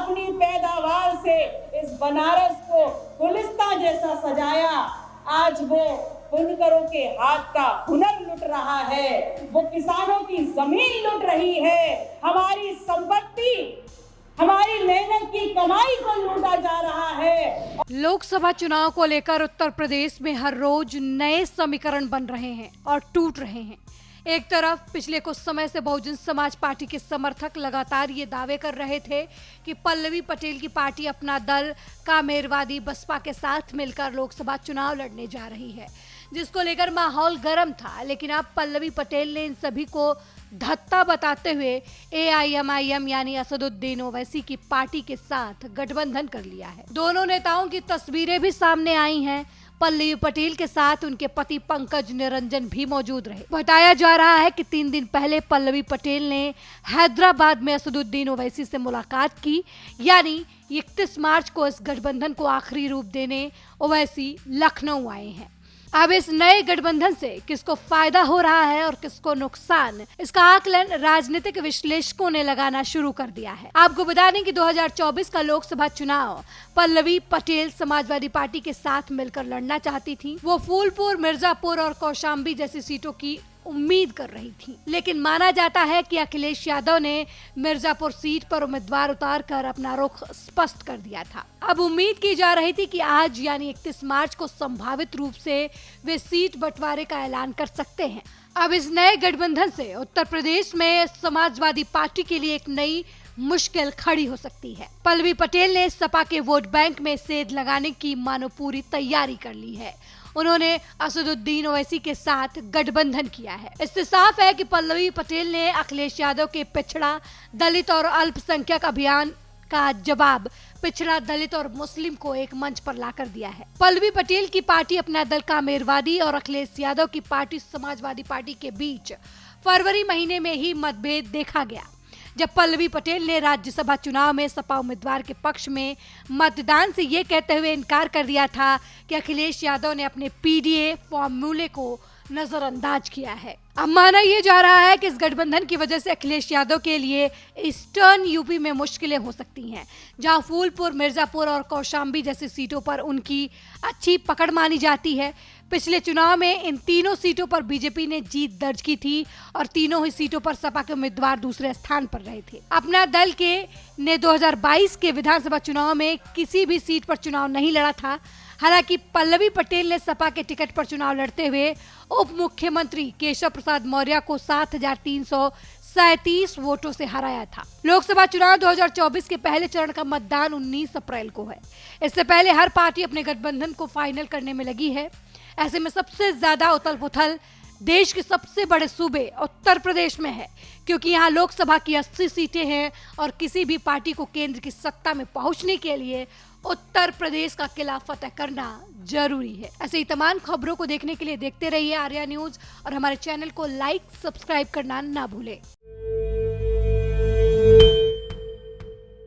अपनी पैदावार से इस बनारस को गुलिस्तान जैसा सजाया। आज वो बुनकरों के हाथ का हुनर लुट रहा है, वो किसानों की जमीन लुट रही है, हमारी संपत्ति, हमारी मेहनत की कमाई को लूटा जा रहा है। लोकसभा चुनाव को लेकर उत्तर प्रदेश में हर रोज नए समीकरण बन रहे हैं और टूट रहे हैं। एक तरफ पिछले कुछ समय से बहुजन समाज पार्टी के समर्थक लगातार ये दावे कर रहे थे कि पल्लवी पटेल की पार्टी अपना दल कामेरवादी बसपा के साथ मिलकर लोकसभा चुनाव लड़ने जा रही है, जिसको लेकर माहौल गर्म था। लेकिन अब पल्लवी पटेल ने इन सभी को धत्ता बताते हुए AIMIM यानी असदुद्दीन ओवैसी की पार्टी के साथ गठबंधन कर लिया है। दोनों नेताओं की तस्वीरें भी सामने आई हैं। पल्लवी पटेल के साथ उनके पति पंकज निरंजन भी मौजूद रहे। बताया जा रहा है कि 3 दिन पहले पल्लवी पटेल ने हैदराबाद में असदुद्दीन ओवैसी से मुलाकात की, यानी 31 मार्च को इस गठबंधन को आखिरी रूप देने ओवैसी लखनऊ आए हैं। अब इस नए गठबंधन से किसको फायदा हो रहा है और किसको नुकसान, इसका आकलन राजनीतिक विश्लेषकों ने लगाना शुरू कर दिया है। आपको बता दें कि 2024 का लोकसभा चुनाव पल्लवी पटेल समाजवादी पार्टी के साथ मिलकर लड़ना चाहती थी। वो फूलपुर, मिर्जापुर और कौशाम्बी जैसी सीटों की उम्मीद कर रही थी, लेकिन माना जाता है कि अखिलेश यादव ने मिर्जापुर सीट पर उम्मीदवार उतारकर अपना रुख स्पष्ट कर दिया था। अब उम्मीद की जा रही थी कि आज यानी 31 मार्च को संभावित रूप से वे सीट बंटवारे का ऐलान कर सकते हैं। अब इस नए गठबंधन से उत्तर प्रदेश में समाजवादी पार्टी के लिए एक नई मुश्किल खड़ी हो सकती है। पल्लवी पटेल ने सपा के वोट बैंक में सेंध लगाने की मानो पूरी तैयारी कर ली है। उन्होंने असदुद्दीन ओवैसी के साथ गठबंधन किया है। इससे साफ है कि पल्लवी पटेल ने अखिलेश यादव के पिछड़ा, दलित और अल्पसंख्यक अभियान का जवाब पिछड़ा, दलित और मुस्लिम को एक मंच पर लाकर दिया है। पल्लवी पटेल की पार्टी अपना दल कामेरवादी और अखिलेश यादव की पार्टी समाजवादी पार्टी के बीच फरवरी महीने में ही मतभेद देखा गया, जब पल्लवी पटेल ने राज्यसभा चुनाव में सपा उम्मीदवार के पक्ष में मतदान से ये कहते हुए इनकार कर दिया था कि अखिलेश यादव ने अपने PDA फॉर्मूले को नजरअंदाज किया है। अब माना यह जा रहा है कि इस गठबंधन की वजह से अखिलेश यादव के लिए ईस्टर्न यूपी में मुश्किलें हो सकती हैं, जहां फूलपुर, मिर्जापुर और कौशाम्बी जैसी सीटों पर उनकी अच्छी पकड़ मानी जाती है। पिछले चुनाव में इन तीनों सीटों पर बीजेपी ने जीत दर्ज की थी और तीनों ही सीटों पर सपा के उम्मीदवार दूसरे स्थान पर रहे थे। अपना दल के ने 2022 के विधानसभा चुनाव में किसी भी सीट पर चुनाव नहीं लड़ा था। हालांकि पल्लवी पटेल ने सपा के टिकट पर चुनाव लड़ते हुए उप मुख्यमंत्री केशव प्रसाद मौर्य को 7,337 वोटों से हराया था। लोकसभा चुनाव 2024 के पहले चरण का मतदान 19 अप्रैल को है। इससे पहले हर पार्टी अपने गठबंधन को फाइनल करने में लगी है। ऐसे में सबसे ज्यादा उथल पुथल देश के सबसे बड़े सूबे उत्तर प्रदेश में है, क्योंकि यहाँ लोकसभा की 80 सीटें हैं और किसी भी पार्टी को केंद्र की सत्ता में पहुंचने के लिए उत्तर प्रदेश का किला फतेह करना जरूरी है। ऐसे ही तमाम खबरों को देखने के लिए देखते रहिए आर्या न्यूज और हमारे चैनल को लाइक, सब्सक्राइब करना ना भूलें।